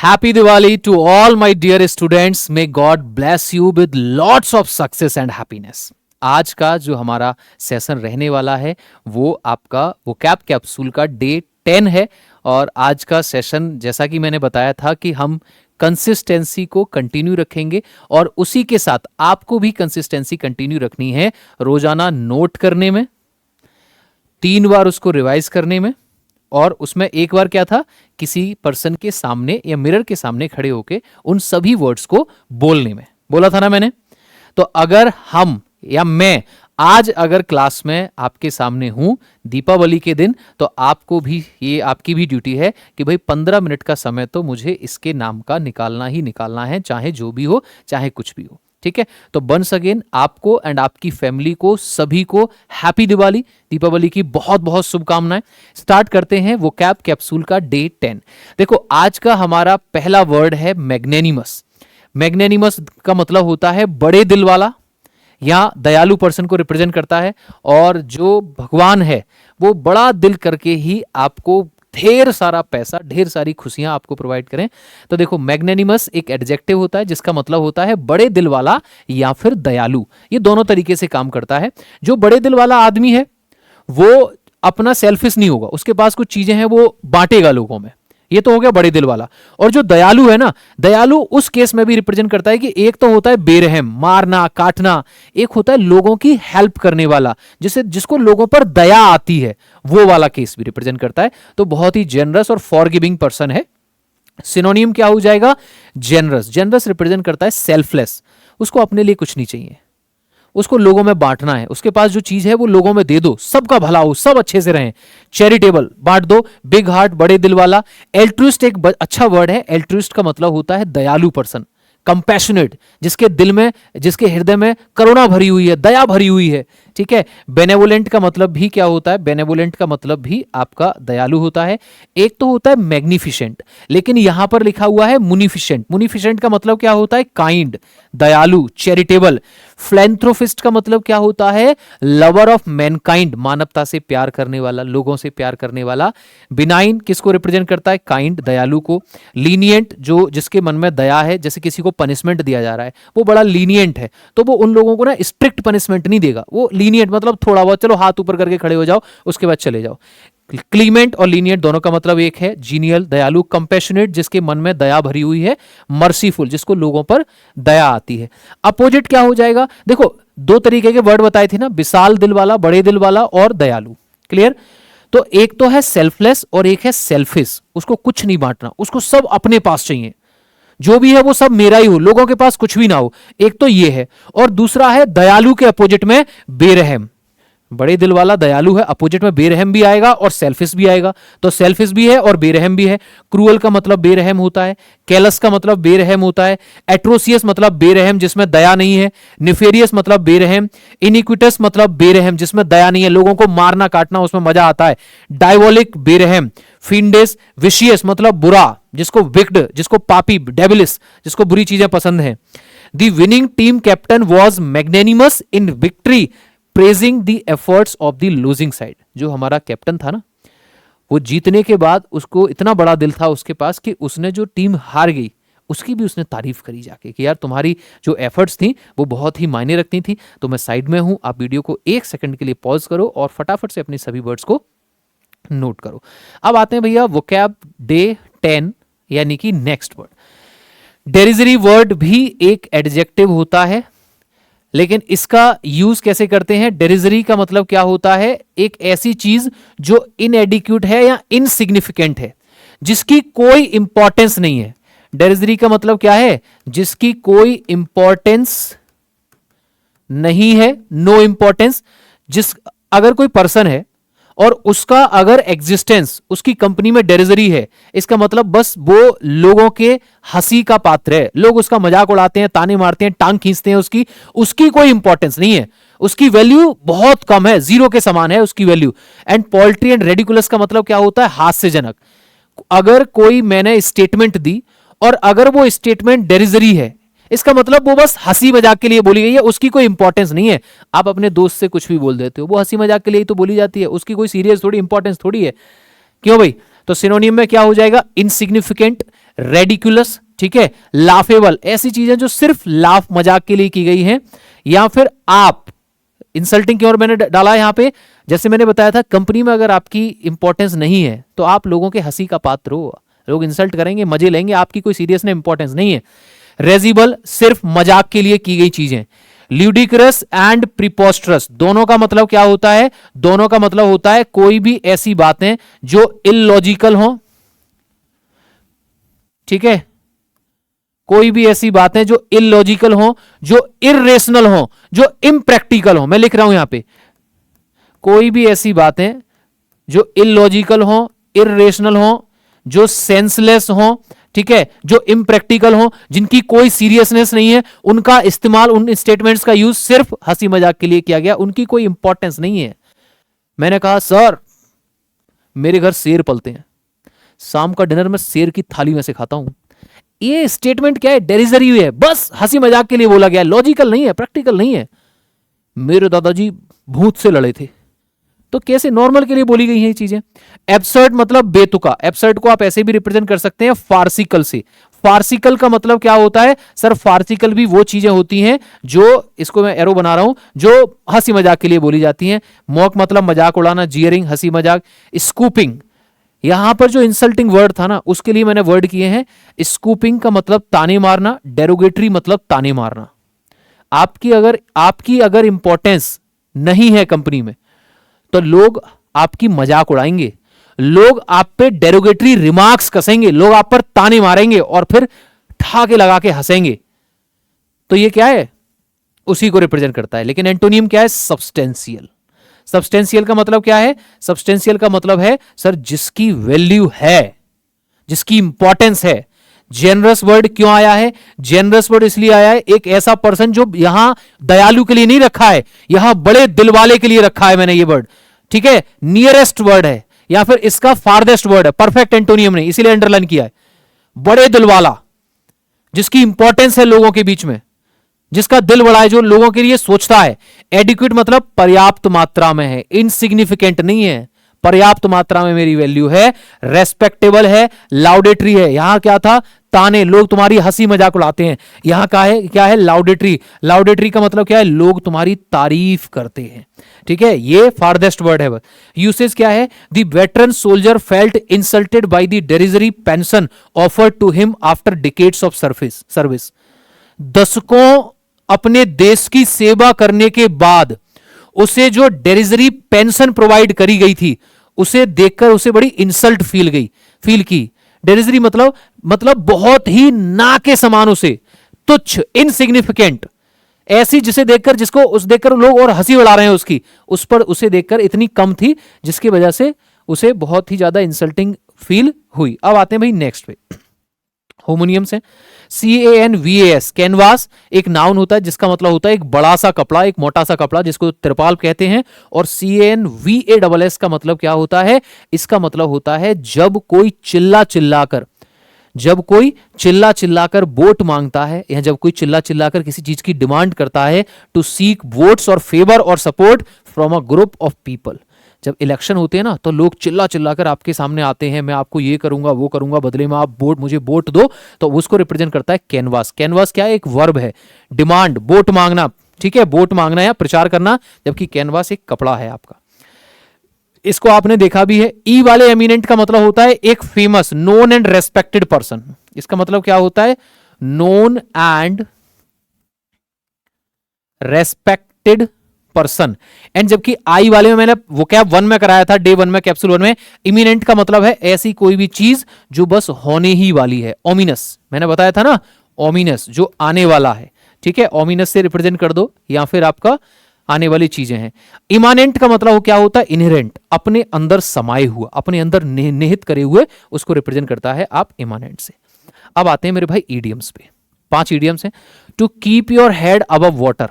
Happy Diwali to all my dear students. May God bless you with lots of success and happiness. आज का जो हमारा session रहने वाला है वो आपका वोकैब कैप्सूल का डे 10 है। और आज का सेशन जैसा कि मैंने बताया था कि हम कंसिस्टेंसी को कंटिन्यू रखेंगे और उसी के साथ आपको भी कंसिस्टेंसी कंटिन्यू रखनी है, रोजाना नोट करने में, 3 बार उसको रिवाइज करने में, और उसमें एक बार क्या था, किसी पर्सन के सामने या मिरर के सामने खड़े होके उन सभी वर्ड्स को बोलने में। बोला था ना मैंने। तो अगर हम या मैं आज अगर क्लास में आपके सामने हूं दीपावली के दिन, तो आपको भी ये आपकी भी ड्यूटी है कि भाई 15 मिनट का समय तो मुझे इसके नाम का निकालना ही निकालना है, चाहे जो भी हो, चाहे कुछ भी हो। ठीक है, तो वंस अगेन आपको एंड आपकी फैमिली को सभी को हैप्पी दिवाली, दीपावली की बहुत बहुत शुभकामनाएं। स्टार्ट करते हैं वोकैब कैप्सूल का डे 10। देखो आज का हमारा पहला वर्ड है मैग्नेनिमस। मैग्नेनिमस का मतलब होता है बड़े दिल वाला या दयालु पर्सन को रिप्रेजेंट करता है। और जो भगवान है वो बड़ा दिल करके ही आपको ढेर सारा पैसा, ढेर सारी खुशियां आपको प्रोवाइड करें। तो देखो मैग्नेनिमस एक एडजेक्टिव होता है जिसका मतलब होता है बड़े दिल वाला या फिर दयालु। ये दोनों तरीके से काम करता है। जो बड़े दिल वाला आदमी है वो अपना सेल्फिश नहीं होगा, उसके पास कुछ चीजें हैं वो बांटेगा लोगों में, ये तो हो गया बड़े दिल वाला। और जो दयालु है ना, दयालु उस केस में भी रिप्रेजेंट करता है कि एक तो होता है बेरहम, मारना काटना, एक होता है लोगों की हेल्प करने वाला, जिसको लोगों पर दया आती है, वो वाला केस भी रिप्रेजेंट करता है। तो बहुत ही जेनरस और फॉरगिविंग पर्सन है। सिनोनिम क्या हो जाएगा, जेनरस। जेनरस रिप्रेजेंट करता है सेल्फलेस, उसको अपने लिए कुछ नहीं चाहिए, उसको लोगों में बांटना है, उसके पास जो चीज है वो लोगों में दे दो, सबका भला हो, सब अच्छे से रहें, चैरिटेबल, बांट दो, बिग हार्ट, बड़े दिल वाला। एल्ट्रुइस्ट एक अच्छा वर्ड है। एल्ट्रुइस्ट का मतलब होता है दयालु पर्सन, कंपैशनेट, जिसके दिल में, जिसके हृदय में करुणा भरी हुई है, दया भरी हुई है। ठीक है। बेनेवोलेंट का मतलब भी क्या होता है, बेनेवोलेंट का मतलब भी आपका दयालु होता है। एक तो होता है मैग्निफिसेंट, लेकिन यहां पर लिखा हुआ है मुनिफिसेंट। मुनिफिसेंट का मतलब क्या होता है, काइंड, दयालु, चैरिटेबल। फिलैंथ्रोपिस्ट का मतलब क्या होता है, लवर ऑफ मैनकाइंड, मानवता से प्यार करने वाला, लोगों से प्यार करने वाला। बिनाइन किसको रिप्रेजेंट करता है, काइंड, दयालु को। लीनियंट, जो जिसके मन में दया है, जैसे किसी को पनिशमेंट दिया जा रहा है वो बड़ा लीनियंट है, तो वो उन लोगों को ना स्ट्रिक्ट पनिशमेंट नहीं देगा, वो लीनियंट मतलब थोड़ा बहुत, चलो हाथ ऊपर करके खड़े हो जाओ, उसके बाद चले जाओ। क्लीमेंट और लीनियंट दोनों का मतलब एक है, जीनियल, दयालु। कंपैशनेट, जिसके मन में दया भरी हुई है। मर्सीफुल, जिसको लोगों पर दया आती है। अपोजिट क्या हो जाएगा, देखो 2 तरीके के वर्ड बताए थे ना, विशाल दिल वाला, बड़े दिल वाला और दयालु। क्लियर। तो एक तो है सेल्फलेस और एक है सेल्फिश, उसको कुछ नहीं बांटना, उसको सब अपने पास चाहिए, जो भी है वो सब मेरा ही हो, लोगों के पास कुछ भी ना हो। एक तो ये है। और दूसरा है दयालु के अपोजिट में बेरहम। बड़े दिल वाला दयालु है, अपोजिट में बेरहम भी आएगा और सेल्फिश भी आएगा। तो सेल्फिश भी है और बेरहम भी है। क्रूअल का मतलब बेरहम होता है। कैलस का मतलब बेरहम होता है। एट्रोसियस मतलब बेरहम जिसमें दया नहीं है। निफेरियस मतलब बेरहम। इनिक्विटस मतलब बेरहम जिसमें दया नहीं है, लोगों को मारना काटना उसमें मजा आता है। डायबोलिक, बेरहम। फिंडेस, विशियस मतलब बुरा, जिसको विक्ड, जिसको पापी, डेविलिस, जिसको बुरी चीजें पसंद हैं। The winning team captain was magnanimous in victory, praising the efforts of the losing side. जो हमारा कैप्टन था ना, वो जीतने के बाद उसको इतना बड़ा दिल था उसके पास कि उसने जो टीम हार गई उसकी भी उसने तारीफ करी जाके कि यार तुम्हारी जो एफर्ट्स थी वो बहुत ही मायने रखती थी। तो मैं साइड में हूं, आप वीडियो को 1 सेकंड के लिए पॉज करो और फटाफट से अपने सभी वर्ड्स को नोट करो। अब आते हैं भैया वोकैब डे 10 यानी कि नेक्स्ट वर्ड। डेरिजरी वर्ड भी एक एडजेक्टिव होता है, लेकिन इसका यूज कैसे करते हैं। डेरिजरी का मतलब क्या होता है, एक ऐसी चीज जो इनएडिक्यूट है या इनसिग्निफिकेंट है, जिसकी कोई इंपॉर्टेंस नहीं है। डेरिजरी का मतलब क्या है, जिसकी कोई इंपॉर्टेंस नहीं है, नो इंपॉर्टेंस। अगर कोई पर्सन है और उसका अगर एग्जिस्टेंस उसकी कंपनी में डेरिजरी है, इसका मतलब बस वो लोगों के हंसी का पात्र है, लोग उसका मजाक उड़ाते हैं, ताने मारते हैं, टांग खींचते हैं, उसकी कोई इंपॉर्टेंस नहीं है, उसकी वैल्यू बहुत कम है, जीरो के समान है उसकी value. And poultry and ridiculous का मतलब क्या होता है, हास्यजनक। अगर कोई मैंने स्टेटमेंट दी और अगर वो स्टेटमेंट डेरिजरी है, इसका मतलब वो बस हंसी मजाक के लिए बोली गई है, उसकी कोई इंपॉर्टेंस नहीं है। आप अपने दोस्त से कुछ भी बोल देते हो, वो हंसी मजाक के लिए ही तो बोली जाती है, उसकी कोई सीरियस थोड़ी इंपॉर्टेंस थोड़ी है। क्यों भाई। तो सिनोनिम में क्या हो जाएगा, इनसिग्निफिकेंट, रेडिकुलस, ठीक है, लाफेबल, ऐसी चीजें जो सिर्फ लाफ मजाक के लिए की गई हैं, या फिर आप इंसल्टिंग की ओर मैंने डाला यहां पे, जैसे मैंने बताया था कंपनी में अगर आपकी इंपॉर्टेंस नहीं है तो आप लोगों के हंसी का पात्र हो, लोग इंसल्ट करेंगे, मजे लेंगे, आपकी कोई सीरियस इंपॉर्टेंस नहीं है। रेजिबल, सिर्फ मजाक के लिए की गई चीजें। ल्यूडिक्रस एंड प्रीपोस्ट्रस, दोनों का मतलब क्या होता है? दोनों का मतलब होता है कोई भी ऐसी बातें जो इलॉजिकल हो, ठीक है, कोई भी ऐसी बातें जो इलॉजिकल हो, जो इरेशनल हो, जो इम्प्रैक्टिकल हो। मैं लिख रहा हूं यहां पे, कोई भी ऐसी बातें जो इलॉजिकल हो, इरेशनल हो, जो सेंसलेस हो, ठीक है, जो इम्प्रैक्टिकल हो, जिनकी कोई सीरियसनेस नहीं है, उनका इस्तेमाल, उन स्टेटमेंट्स का यूज सिर्फ हंसी मजाक के लिए किया गया, उनकी कोई इंपॉर्टेंस नहीं है। मैंने कहा सर मेरे घर शेर पलते हैं, शाम का डिनर में शेर की थाली में से खाता हूं। ये स्टेटमेंट क्या है? डेरिजरी है, बस हंसी मजाक के लिए बोला गया, लॉजिकल नहीं है, प्रैक्टिकल नहीं है। मेरे दादाजी भूत से लड़े थे, तो कैसे नॉर्मल के लिए बोली गई हैं ये चीजें। एब्सर्ड मतलब बेतुका, एब्सर्ड को आप ऐसे भी रिप्रेजेंट कर सकते हैं फार्सिकल से। फार्सिकल का मतलब क्या होता है सर? फार्सिकल भी वो चीजें होती हैं जो, इसको मैं एरो बना रहा हूं, जो हंसी मजाक के लिए बोली जाती हैं। मॉक मतलब मजाक उड़ाना, जियरिंग हंसी मजाक। स्कूपिंग, यहां पर जो इंसल्टिंग वर्ड था ना उसके लिए मैंने वर्ड किए हैं। स्कूपिंग का मतलब ताने मारना, डेरोगेटरी मतलब ताने मारना। आपकी अगर इंपॉर्टेंस नहीं है कंपनी में तो लोग आपकी मजाक उड़ाएंगे, लोग आप पे डेरोगेटरी रिमार्क्स कसेंगे, लोग आप पर ताने मारेंगे और फिर ठाके लगा के हंसेंगे। तो ये क्या है? उसी को रिप्रेजेंट करता है। लेकिन एंटोनियम क्या है? सब्सटेंशियल। सब्सटेंशियल का मतलब क्या है? सब्सटेंशियल का मतलब है सर जिसकी वैल्यू है, जिसकी इंपॉर्टेंस है। जेनरस वर्ड क्यों आया है? जेनरस वर्ड इसलिए आया है, एक ऐसा पर्सन जो यहां दयालु के लिए नहीं रखा है, यहां बड़े दिल वाले के लिए रखा है मैंने ये वर्ड, ठीक है। नियरेस्ट वर्ड है या फिर इसका फारदेस्ट वर्ड है, परफेक्ट एंटोनियम नहीं, इसीलिए अंडरलाइन किया है। बड़े दिल वाला, जिसकी इंपॉर्टेंस है लोगों के बीच में, जिसका दिल बड़ा है, जो लोगों के लिए सोचता है। एडिक्वेट मतलब पर्याप्त मात्रा में है, इनसिग्निफिकेंट नहीं है, पर्याप्त मात्रा में मेरी वैल्यू है। रेस्पेक्टेबल है, लाउडेटरी है, यहां क्या था? ताने, लोग तुम्हारी हंसी मजाक उड़ाते हैं। यहां का है क्या है? लाउडेटरी। लाउडेटरी का मतलब क्या है? लोग तुम्हारी तारीफ करते हैं, ठीक है। ये फारदेस्ट वर्ड है। यूसेज क्या है? The veteran soldier felt insulted by the derisory pension offered to him after decades of service. दशकों अपने देश की सेवा करने के बाद उसे जो डेरिजरी पेंशन प्रोवाइड करी गई थी, उसे देखकर उसे बड़ी इंसल्ट फील की। डेरिजरी मतलब बहुत ही ना के समान, उसे तुच्छ, इनसिग्निफिकेंट, ऐसी जिसे देखकर, जिसको उस देखकर लोग और हंसी उड़ा रहे हैं उसकी, उस पर उसे देखकर इतनी कम थी जिसकी वजह से उसे बहुत ही ज्यादा इंसल्टिंग फील हुई। अब आते हैं भाई नेक्स्ट पे, होमोनियम्स है। CANVAS, कैनवास एक नाउन होता है जिसका मतलब होता है एक बड़ा सा कपड़ा, एक मोटा सा कपड़ा जिसको त्रिपाल कहते हैं। और CANVASS का मतलब क्या होता है? इसका मतलब होता है जब कोई चिल्ला चिल्लाकर वोट मांगता है, या जब कोई चिल्ला चिल्लाकर किसी चीज की डिमांड करता है, टू सीक वोट्स और फेवर और support from a group of people. जब इलेक्शन होते हैं ना तो लोग चिल्ला चिल्लाकर आपके सामने आते हैं, मैं आपको ये करूंगा वो करूंगा, बदले में आप मुझे वोट दो, तो उसको रिप्रेजेंट करता है कैनवास। कैनवास क्या है? एक वर्ब है, डिमांड, वोट मांगना, ठीक है, वोट मांगना या प्रचार करना, जबकि कैनवास एक कपड़ा है आपका। इसको आपने देखा भी है। ई वाले एमिनेंट का मतलब होता है एक famous, known and respected person. इसका मतलब क्या होता है? Known and respected person. And जबकि आई वाले में मैंने वोकैब 1 में कराया था, डे 1 में, कैप्सूल 1 में, इमिनेंट का मतलब है ऐसी कोई भी चीज जो बस होने ही वाली है। ओमिनस मैंने बताया था ना, ओमिनस जो आने वाला है, ठीक है, ओमिनस से रिप्रेजेंट कर दो, या फिर आपका आने वाली चीजें हैं। इमानेंट का मतलब क्या होता है? इनहेरेंट, अपने अंदर समाये हुआ, अपने अंदर निहित करे हुए, उसको रिप्रेजेंट करता है आप इमानेंट से। अब आते हैं मेरे भाई ईडियम्स पे। 5 ईडियम्स हैं। To keep your head above water,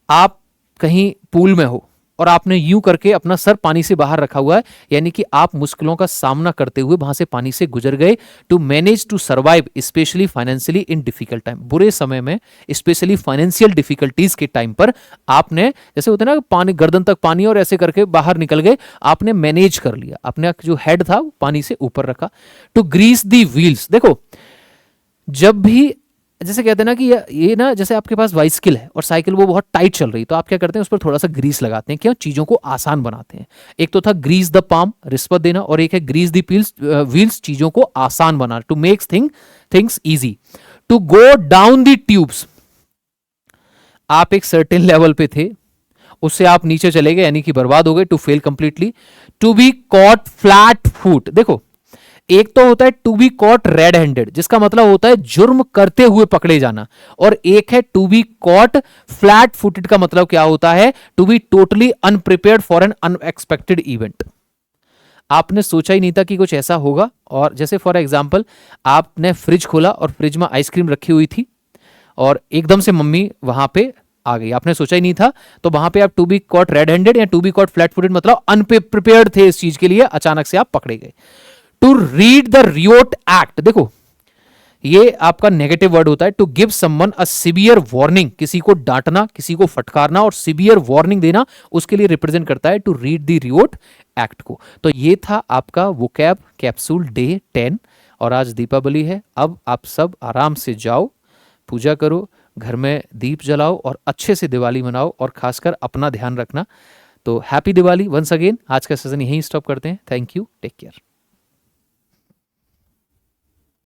आप कहीं पूल में हो, और आपने यूं करके अपना सर पानी से बाहर रखा हुआ है, यानी कि आप मुश्किलों का सामना करते हुए वहां से पानी से गुजर गए। To manage to survive specially financially in difficult time, बुरे समय में स्पेशली फाइनेंशियल डिफिकल्टीज के टाइम पर आपने, जैसे होता है ना पानी गर्दन तक पानी और ऐसे करके बाहर निकल गए, आपने मैनेज कर लिया, अपने जो हेड था वो पानी से ऊपर रखा। टू ग्रीस दी व्हील्स, देखो जब भी जैसे कहते हैं ना कि ये ना, जैसे आपके पास बाइसिकल है और साइकिल वो बहुत टाइट चल रही, तो आप क्या करते हैं उस पर थोड़ा सा ग्रीस लगाते हैं, क्यों? चीजों को आसान बनाते हैं। एक तो था ग्रीस द पाम, रिश्वत देना, और एक है ग्रीस द व्हील्स, चीजों को आसान बनाना, to makes things easy. To go down the tubes, आप एक सर्टेन लेवल पे थे, उससे आप नीचे चले गए यानी कि बर्बाद हो गए। To fail completely. To be caught flat foot, देखो एक तो होता है to be caught red handed, जिसका मतलब होता है जुर्म करते हुए पकड़े जाना, और एक है to be caught flat footed, का मतलब क्या होता है? To be totally unprepared for an unexpected event. आपने सोचा ही नहीं था कि कुछ ऐसा होगा। और जैसे फॉर एग्जाम्पल आपने फ्रिज खोला और फ्रिज में आइसक्रीम रखी हुई थी और एकदम से मम्मी वहां पे आ गई, आपने सोचा ही नहीं था, तो वहां पे आप to be caught red handed या to be caught flat footed मतलब अनप्रिपेयर्ड थे इस चीज के लिए, अचानक से आप पकड़े गए। To read the riot act, देखो ये आपका नेगेटिव वर्ड होता है। To give someone a severe warning, किसी को डांटना, किसी को फटकारना और सिवियर वार्निंग देना, उसके लिए रिप्रेजेंट करता है to read the riot act को। तो ये था आपका वोकैब कैप्सूल डे 10, और आज दीपावली है। अब आप सब आराम से जाओ, पूजा करो, घर में दीप जलाओ और अच्छे से दिवाली मनाओ, और खासकर अपना ध्यान रखना। तो हैप्पी दिवाली वंस अगेन। आज का सेशन यहीं स्टॉप करते हैं। Thank you, take care.